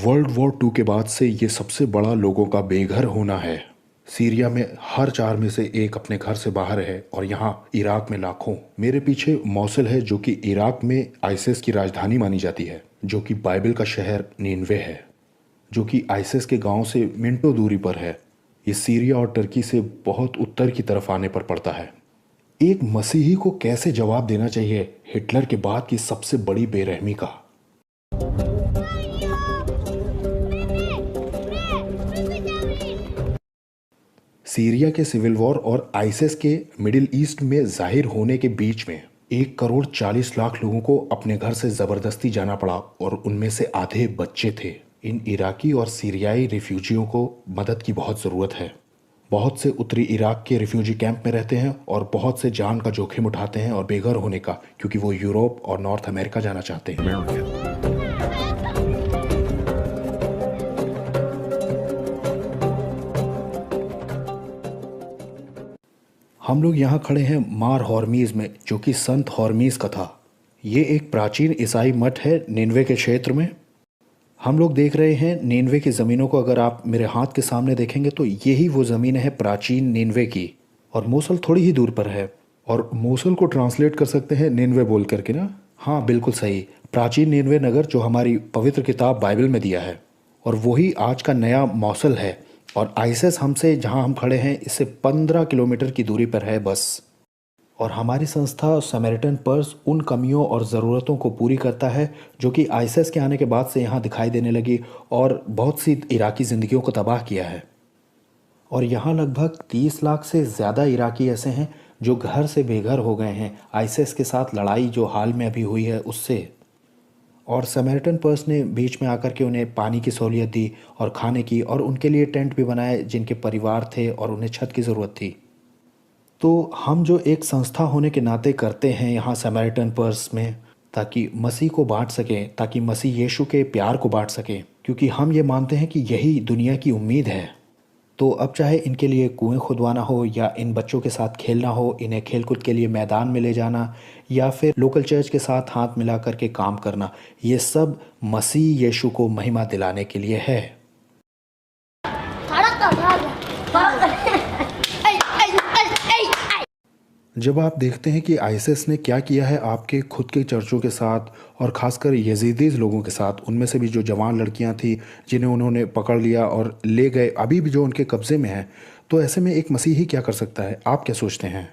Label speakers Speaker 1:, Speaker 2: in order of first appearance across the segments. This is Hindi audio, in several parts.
Speaker 1: वर्ल्ड वॉर टू के बाद से ये सबसे बड़ा लोगों का बेघर होना है। सीरिया में हर 4 में से एक अपने घर से बाहर है और यहाँ इराक में लाखों। मेरे पीछे मौसुल है जो कि इराक में आईसिस की राजधानी मानी जाती है, जो कि बाइबल का शहर नीनवे है, जो कि आईसिस के गांव से मिनटों दूरी पर है। ये सीरिया और टर्की से बहुत उत्तर की तरफ आने पर पड़ता है। एक मसीही को कैसे जवाब देना चाहिए हिटलर के बाद की सबसे बड़ी बेरहमी का? सीरिया के सिविल वॉर और आईसिस के मिडिल ईस्ट में जाहिर होने के बीच में 1,40,00,000 लोगों को अपने घर से ज़बरदस्ती जाना पड़ा और उनमें से आधे बच्चे थे। इन इराकी और सीरियाई रिफ्यूजियों को मदद की बहुत ज़रूरत है। बहुत से उत्तरी इराक के रिफ्यूजी कैंप में रहते हैं और बहुत से जान का जोखिम उठाते हैं और बेघर होने का, क्योंकि वो यूरोप और नॉर्थ अमेरिका जाना चाहते हैं। हम लोग यहाँ खड़े हैं मार हॉर्मीज़ में, जो कि संत हॉर्मीज़ का था। ये एक प्राचीन ईसाई मठ है निनवे के क्षेत्र में। हम लोग देख रहे हैं निनवे की ज़मीनों को। अगर आप मेरे हाथ के सामने देखेंगे तो यही वो ज़मीन है प्राचीन निनवे की, और मोसुल थोड़ी ही दूर पर है। और मोसुल को ट्रांसलेट कर सकते हैं निनवे बोल करके ना। हाँ, बिल्कुल सही, प्राचीन निनवे नगर जो हमारी पवित्र किताब बाइबल में दिया है, और वही आज का नया मोसुल है। और आईसिस हमसे जहां हम खड़े हैं इससे 15 किलोमीटर की दूरी पर है बस। और हमारी संस्था समरिटन पर्स उन कमियों और ज़रूरतों को पूरी करता है जो कि आईसिस के आने के बाद से यहाँ दिखाई देने लगी और बहुत सी इराकी ज़िंदगियों को तबाह किया है। और यहाँ लगभग 30 लाख से ज़्यादा इराकी ऐसे हैं जो घर से बेघर हो गए हैं आईसिस के साथ लड़ाई जो हाल में अभी हुई है उससे। और समरिटन पर्स ने बीच में आकर के उन्हें पानी की सहूलियत दी और खाने की, और उनके लिए टेंट भी बनाए जिनके परिवार थे और उन्हें छत की ज़रूरत थी। तो हम जो एक संस्था होने के नाते करते हैं यहाँ समरिटन पर्स में, ताकि मसीह को बांट सकें, ताकि मसीह यीशु के प्यार को बांट सकें, क्योंकि हम ये मानते हैं कि यही दुनिया की उम्मीद है। तो अब चाहे इनके लिए कुएं खुदवाना हो या इन बच्चों के साथ खेलना हो, इन्हें खेलकूद के लिए मैदान में ले जाना, या फिर लोकल चर्च के साथ हाथ मिला करके काम करना, ये सब मसीह यीशु को महिमा दिलाने के लिए है। जब आप देखते हैं कि आईसिस ने क्या किया है आपके खुद के चर्चों के साथ, और ख़ासकर यजीदीज़ लोगों के साथ, उनमें से भी जो जवान लड़कियां थी जिन्हें उन्होंने पकड़ लिया और ले गए, अभी भी जो उनके कब्ज़े में है, तो ऐसे में एक मसीही क्या कर सकता है? आप क्या सोचते हैं?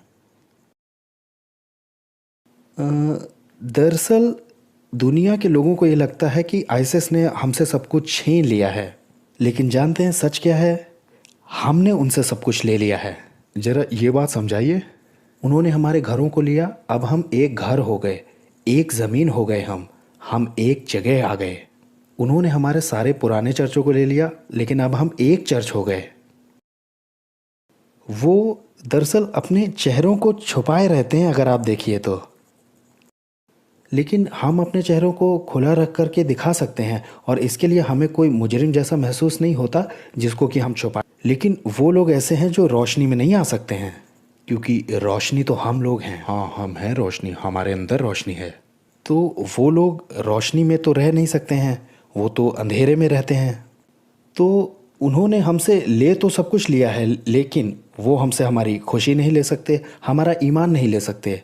Speaker 1: दरअसल दुनिया के लोगों को ये लगता है कि आईसिस ने हमसे सब कुछ छीन लिया है, लेकिन जानते हैं सच क्या है? हमने उनसे सब कुछ ले लिया है। ज़रा ये बात समझाइए। उन्होंने हमारे घरों को लिया, अब हम एक घर हो गए, एक ज़मीन हो गए, हम एक जगह आ गए। उन्होंने हमारे सारे पुराने चर्चों को ले लिया, लेकिन अब हम एक चर्च हो गए। वो दरअसल अपने चेहरों को छुपाए रहते हैं अगर आप देखिए तो, लेकिन हम अपने चेहरों को खुला रख कर के दिखा सकते हैं, और इसके लिए हमें कोई मुजरिम जैसा महसूस नहीं होता जिसको कि हम छुपाएं। लेकिन वो लोग ऐसे हैं जो रोशनी में नहीं आ सकते हैं, क्योंकि रोशनी तो हम लोग हैं। हाँ, हम हैं रोशनी, हमारे अंदर रोशनी है। तो वो लोग रोशनी में तो रह नहीं सकते हैं, वो तो अंधेरे में रहते हैं। तो उन्होंने हमसे ले तो सब कुछ लिया है, लेकिन वो हमसे हमारी खुशी नहीं ले सकते, हमारा ईमान नहीं ले सकते।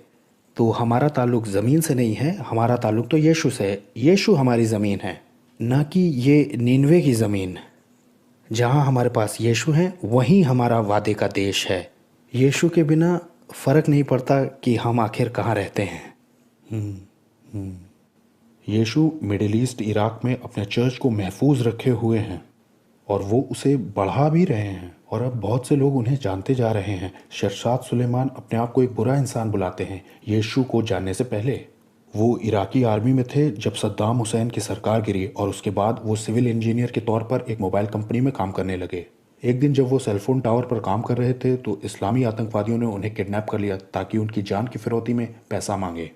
Speaker 1: तो हमारा ताल्लुक़ ज़मीन से नहीं है, हमारा ताल्लुक़ तो यीशु से है। यीशु हमारी ज़मीन है, ना कि ये नीनवे की ज़मीन। जहाँ हमारे पास यीशु हैं वहीं हमारा वादे का देश है। यीशु के बिना फ़र्क नहीं पड़ता कि हम आखिर कहाँ रहते हैं। यीशु मिडिल ईस्ट इराक में अपने चर्च को महफूज रखे हुए हैं, और वो उसे बढ़ा भी रहे हैं, और अब बहुत से लोग उन्हें जानते जा रहे हैं। शरशाद सुलेमान अपने आप को एक बुरा इंसान बुलाते हैं यीशु को जानने से पहले। वो इराकी आर्मी में थे जब सद्दाम हुसैन की सरकार गिरी, और उसके बाद वो सिविल इंजीनियर के तौर पर एक मोबाइल कंपनी में काम करने लगे। एक दिन जब वो सेलफोन टावर पर काम कर रहे थे तो इस्लामी आतंकवादियों ने उन्हें किडनैप कर लिया ताकि उनकी जान की फिरौती में पैसा मांगे।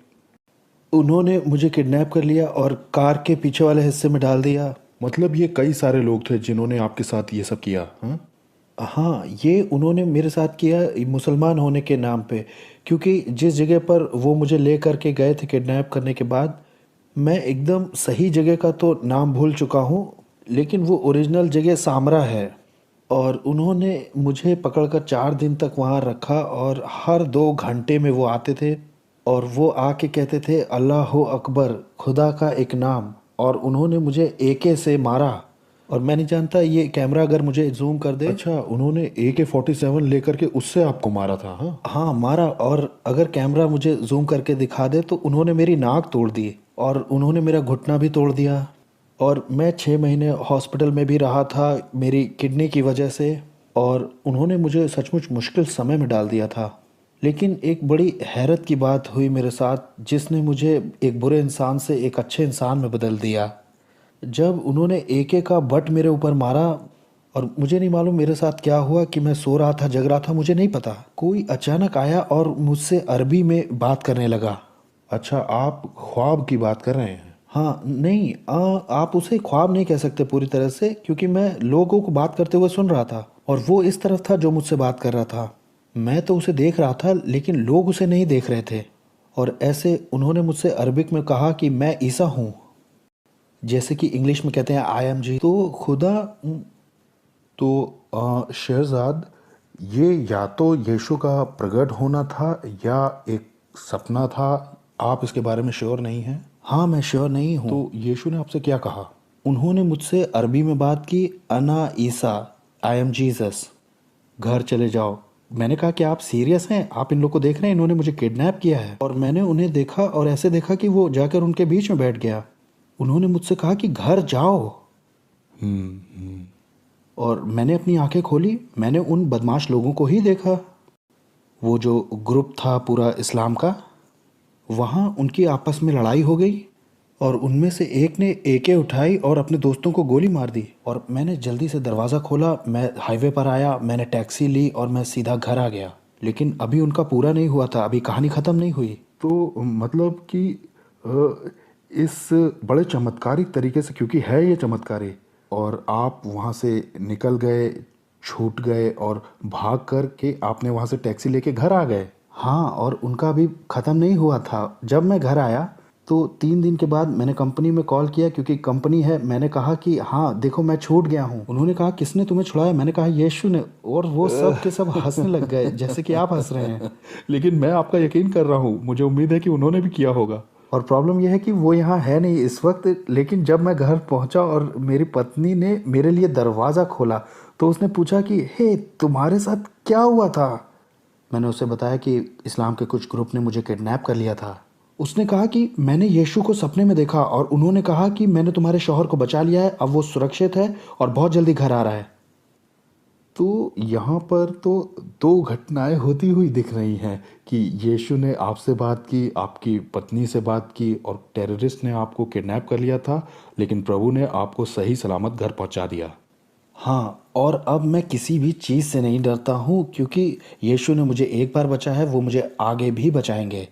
Speaker 1: उन्होंने मुझे किडनैप कर लिया और कार के पीछे वाले हिस्से में डाल दिया। मतलब ये कई सारे लोग थे जिन्होंने आपके साथ ये सब किया? हाँ हाँ, ये उन्होंने मेरे साथ किया मुसलमान होने के नाम पे, क्योंकि जिस जगह पर वो मुझे ले कर के गए थे किडनैप करने के बाद, मैं एकदम सही जगह का तो नाम भूल चुका हूँ, लेकिन वो ओरिजिनल जगह सामरा है। और उन्होंने मुझे पकड़कर 4 दिन तक वहाँ रखा और हर 2 घंटे में वो आते थे और वो आके कहते थे अल्लाह अकबर, खुदा का एक नाम। और उन्होंने मुझे एके से मारा। और मैं नहीं जानता, ये कैमरा अगर मुझे जूम कर दे। अच्छा, उन्होंने AK-47 लेकर के उससे आपको मारा था? हाँ हाँ, मारा। और अगर कैमरा मुझे जूम करके दिखा दे तो उन्होंने मेरी नाक तोड़ दी और उन्होंने मेरा घुटना भी तोड़ दिया। और मैं 6 महीने हॉस्पिटल में भी रहा था मेरी किडनी की वजह से। और उन्होंने मुझे सचमुच मुश्किल समय में डाल दिया था। लेकिन एक बड़ी हैरत की बात हुई मेरे साथ, जिसने मुझे एक बुरे इंसान से एक अच्छे इंसान में बदल दिया। जब उन्होंने एके का बट मेरे ऊपर मारा, और मुझे नहीं मालूम मेरे साथ क्या हुआ कि मैं सो रहा था जग रहा था, मुझे नहीं पता, कोई अचानक आया और मुझसे अरबी में बात करने लगा। अच्छा, आप ख्वाब की बात कर रहे हैं? हाँ नहीं, आप उसे ख्वाब नहीं कह सकते पूरी तरह से, क्योंकि मैं लोगों को बात करते हुए सुन रहा था और वो इस तरफ था जो मुझसे बात कर रहा था। मैं तो उसे देख रहा था लेकिन लोग उसे नहीं देख रहे थे। और ऐसे उन्होंने मुझसे अरबिक में कहा कि मैं ईसा हूँ, जैसे कि इंग्लिश में कहते हैं आई एम जी। तो खुदा, तो शहजाद, ये या तो यीशु का प्रकट होना था या एक सपना था, आप इसके बारे में श्योर नहीं हैं? हाँ, मैं श्योर नहीं हूँ। तो यीशु ने आपसे क्या कहा? उन्होंने मुझसे अरबी में बात की, अना ईसा, आई एम जीसस, घर चले जाओ। मैंने कहा कि आप सीरियस हैं? आप इन लोग को देख रहे हैं, इन्होंने मुझे किडनैप किया है। और मैंने उन्हें देखा और ऐसे देखा कि वो जाकर उनके बीच में बैठ गया। उन्होंने मुझसे कहा कि घर जाओ। और मैंने अपनी आंखें खोली, मैंने उन बदमाश लोगों को ही देखा। वो जो ग्रुप था पूरा इस्लाम का, वहाँ उनकी आपस में लड़ाई हो गई और उनमें से एक ने एके उठाई और अपने दोस्तों को गोली मार दी। और मैंने जल्दी से दरवाज़ा खोला, मैं हाईवे पर आया, मैंने टैक्सी ली और मैं सीधा घर आ गया। लेकिन अभी उनका पूरा नहीं हुआ था, अभी कहानी ख़त्म नहीं हुई। तो मतलब कि इस बड़े चमत्कारिक तरीके से, क्योंकि है ये चमत्कारी, और आप वहाँ से निकल गए, छूट गए और भाग कर के आपने वहाँ से टैक्सी लेके घर आ गए। हाँ, और उनका भी ख़त्म नहीं हुआ था। जब मैं घर आया तो 3 दिन के बाद मैंने कंपनी में कॉल किया, क्योंकि कंपनी है। मैंने कहा कि हाँ देखो मैं छूट गया हूँ। उन्होंने कहा किसने तुम्हें छुड़ाया? मैंने कहा यीशु ने। और वो सब के सब हंसने लग गए जैसे कि आप हंस रहे हैं। लेकिन मैं आपका यकीन कर रहा हूँ, मुझे उम्मीद है कि उन्होंने भी किया होगा। और प्रॉब्लम यह है कि वो यहाँ है नहीं इस वक्त। लेकिन जब मैं घर पहुँचा और मेरी पत्नी ने मेरे लिए दरवाज़ा खोला तो उसने पूछा कि हे, तुम्हारे साथ क्या हुआ था? मैंने उसे बताया कि इस्लाम के कुछ ग्रुप ने मुझे किडनैप कर लिया था। उसने कहा कि मैंने यीशु को सपने में देखा और उन्होंने कहा कि मैंने तुम्हारे शौहर को बचा लिया है, अब वो सुरक्षित है और बहुत जल्दी घर आ रहा है। तो यहाँ पर तो 2 घटनाएं होती हुई दिख रही हैं कि यीशु ने आपसे बात की, आपकी पत्नी से बात की, और टेररिस्ट ने आपको किडनैप कर लिया था, लेकिन प्रभु ने आपको सही सलामत घर पहुँचा दिया। हाँ, और अब मैं किसी भी चीज़ से नहीं डरता हूँ, क्योंकि यीशु ने मुझे एक बार बचाया है, वो मुझे आगे भी बचाएंगे।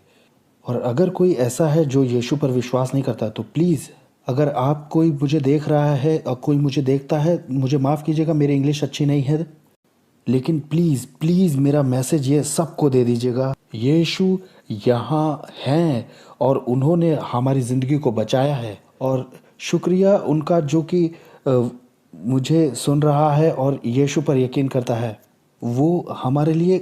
Speaker 1: और अगर कोई ऐसा है जो यीशु पर विश्वास नहीं करता तो प्लीज़, अगर आप कोई मुझे देख रहा है और कोई मुझे देखता है, मुझे माफ़ कीजिएगा, मेरी इंग्लिश अच्छी नहीं है, लेकिन प्लीज़ प्लीज़ मेरा मैसेज ये सबको दे दीजिएगा। यीशु यहाँ हैं और उन्होंने हमारी ज़िंदगी को बचाया है। और शुक्रिया उनका जो कि मुझे सुन रहा है और यीशु पर यकीन करता है। वो हमारे लिए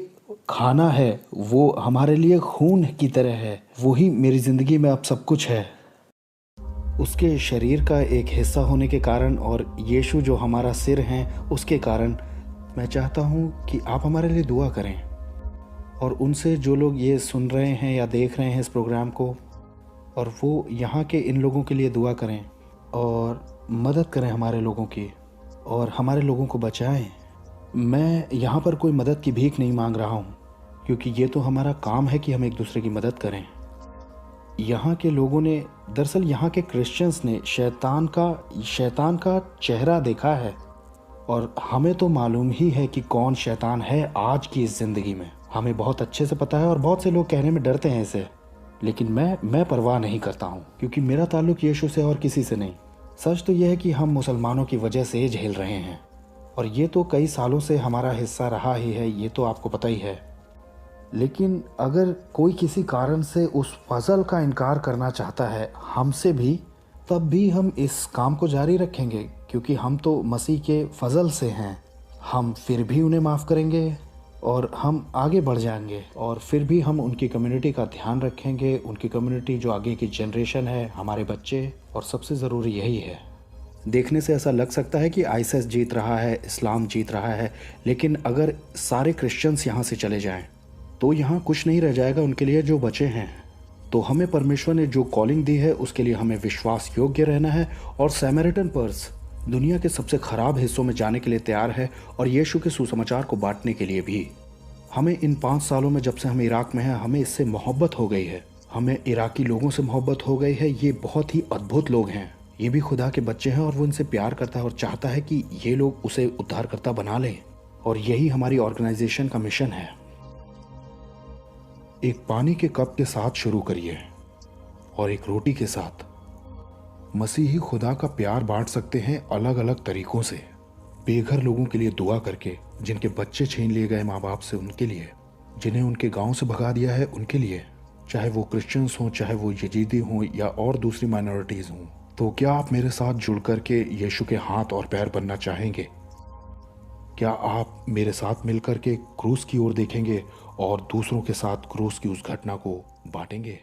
Speaker 1: खाना है, वो हमारे लिए खून की तरह है, वही मेरी ज़िंदगी में अब सब कुछ है। उसके शरीर का एक हिस्सा होने के कारण और यीशु जो हमारा सिर हैं उसके कारण मैं चाहता हूँ कि आप हमारे लिए दुआ करें। और उनसे जो लोग ये सुन रहे हैं या देख रहे हैं इस प्रोग्राम को, और वो यहाँ के इन लोगों के लिए दुआ करें और मदद करें हमारे लोगों की, और हमारे लोगों को बचाएं। मैं यहाँ पर कोई मदद की भीख नहीं मांग रहा हूँ, क्योंकि ये तो हमारा काम है कि हम एक दूसरे की मदद करें। यहाँ के लोगों ने, दरअसल यहाँ के क्रिश्चियंस ने शैतान का चेहरा देखा है। और हमें तो मालूम ही है कि कौन शैतान है आज की इस ज़िंदगी में, हमें बहुत अच्छे से पता है और बहुत से लोग कहने में डरते हैं इसे, लेकिन मैं परवाह नहीं करता हूँ क्योंकि मेरा ताल्लुक यीशु से और किसी से नहीं। सच तो यह है कि हम मुसलमानों की वजह से झेल रहे हैं और ये तो कई सालों से हमारा हिस्सा रहा ही है, ये तो आपको पता ही है। लेकिन अगर कोई किसी कारण से उस फजल का इनकार करना चाहता है हमसे भी, तब भी हम इस काम को जारी रखेंगे क्योंकि हम तो मसीह के फजल से हैं। हम फिर भी उन्हें माफ़ करेंगे और हम आगे बढ़ जाएंगे और फिर भी हम उनकी कम्युनिटी का ध्यान रखेंगे, उनकी कम्युनिटी जो आगे की जनरेशन है, हमारे बच्चे, और सबसे ज़रूरी यही है। देखने से ऐसा लग सकता है कि आईएसआईएस जीत रहा है, इस्लाम जीत रहा है, लेकिन अगर सारे क्रिश्चियंस यहाँ से चले जाएं तो यहाँ कुछ नहीं रह जाएगा उनके लिए जो बचे हैं। तो हमें परमेश्वर ने जो कॉलिंग दी है उसके लिए हमें विश्वास योग्य रहना है और सैमरिटन पर्स दुनिया के सबसे ख़राब हिस्सों में जाने के लिए तैयार है और यीशु के सुसमाचार को बांटने के लिए भी। हमें इन 5 सालों में जब से हम इराक में हैं हमें इससे मोहब्बत हो गई है, हमें इराकी लोगों से मोहब्बत हो गई है। ये बहुत ही अद्भुत लोग हैं, ये भी खुदा के बच्चे हैं और वो इनसे प्यार करता है और चाहता है कि ये लोग उसे उद्धारकर्ता बना लें, और यही हमारी ऑर्गेनाइजेशन का मिशन है। एक पानी के कप के साथ शुरू करिए और एक रोटी के साथ। मसीही खुदा का प्यार बांट सकते हैं अलग अलग तरीकों से। बेघर लोगों के लिए दुआ करके, जिनके बच्चे छीन लिए गए माँ बाप से उनके लिए, जिन्हें उनके गांव से भगा दिया है उनके लिए, चाहे वो क्रिश्चियंस हों, चाहे वो यजीदी हों या और दूसरी माइनॉरिटीज़ हों। तो क्या आप मेरे साथ जुड़ कर के यीशु के हाथ और पैर बनना चाहेंगे? क्या आप मेरे साथ मिलकर के क्रूस की ओर देखेंगे और दूसरों के साथ क्रूस की उस घटना को बांटेंगे?